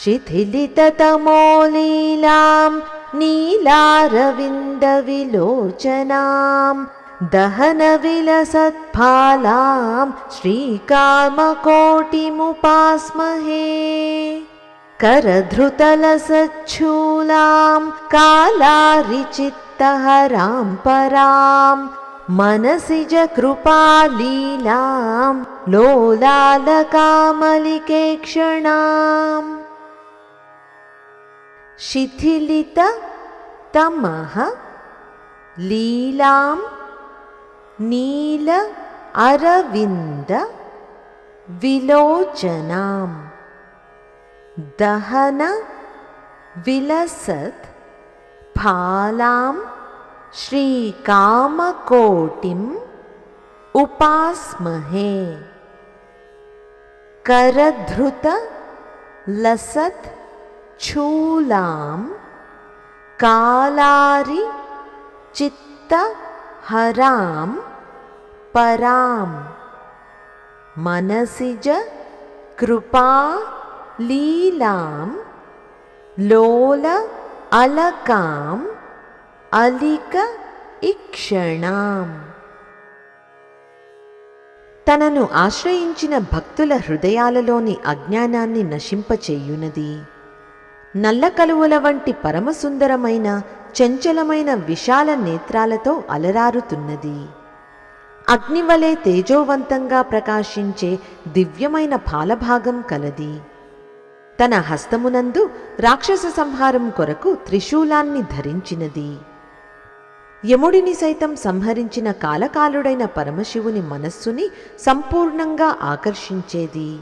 शिथिलिततमोलीलां नीलारविन्दविलोचनां दहनविलसत्फालां श्रीकामकोटिमुपास्महे। करधृतलसच्छूलां कालारिचित्तहरां परां मनसिजकृपालीलां लोलालकामलिकेक्षणाम्। शिथिलिततमः लीलां नील अरविन्द विलोचनां दहन विलसत् फालां श्रीकामकोटिम् उपास्महे। करधृत लसत् शूलां कालारि चित्तहरां परां मनसिज कृपालीलां लोल अलकां अलिक इक्षणाम्। తనను ఆశ్రయించిన భక్తుల హృదయాలలోని అజ్ఞానాన్ని నశింపచేయునది. నల్ల కలువల వంటి పరమసుందరమైన చంచలమైన విశాల నేత్రాలతో అలరారుతున్నది. అగ్నివలే తేజోవంతంగా ప్రకాశించే దివ్యమైన పాలభాగం కలది. తన హస్తమునందు రాక్షస సంహారం కొరకు త్రిశూలాన్ని ధరించినది. యముడిని సైతం సంహరించిన కాలకాలుడైన పరమశివుని మనస్సుని సంపూర్ణంగా ఆకర్షించేది.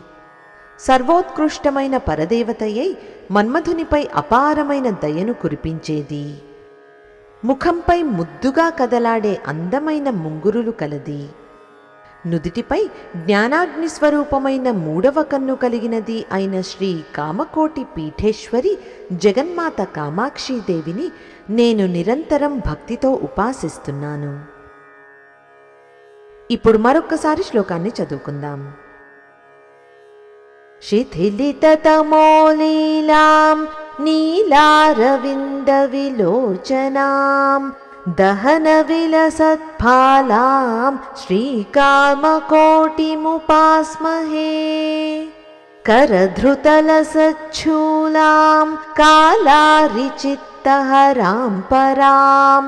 సర్వోత్కృష్టమైన పరదేవతయై మన్మధునిపై అపారమైన దయను కురిపించేది. ముఖంపై ముద్దుగా కదలాడే అందమైన ముంగురులు కలది. నుదిటిపై జ్ఞానాగ్ని స్వరూపమైన మూడవ కన్ను కలిగినది అయిన శ్రీ కామకోటి పీఠేశ్వరి జగన్మాత కామాక్షీదేవిని నేను నిరంతరం భక్తితో ఉపాసిస్తున్నాను. ఇప్పుడు మరొక్కసారి శ్లోకాన్ని చదువుకుందాం. శిథిలితతమోలీలాం నీలారవింద విలోచనాం దహన విలసత్ఫాలాం శ్రీకామకోటిముపాస్మహే. करधृतलसच्छूलां कालारिचित्तहरां परां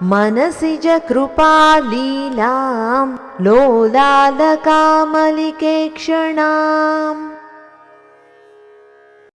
मनसिजकृपालीलां लोलालकामलिकेक्षणाम्.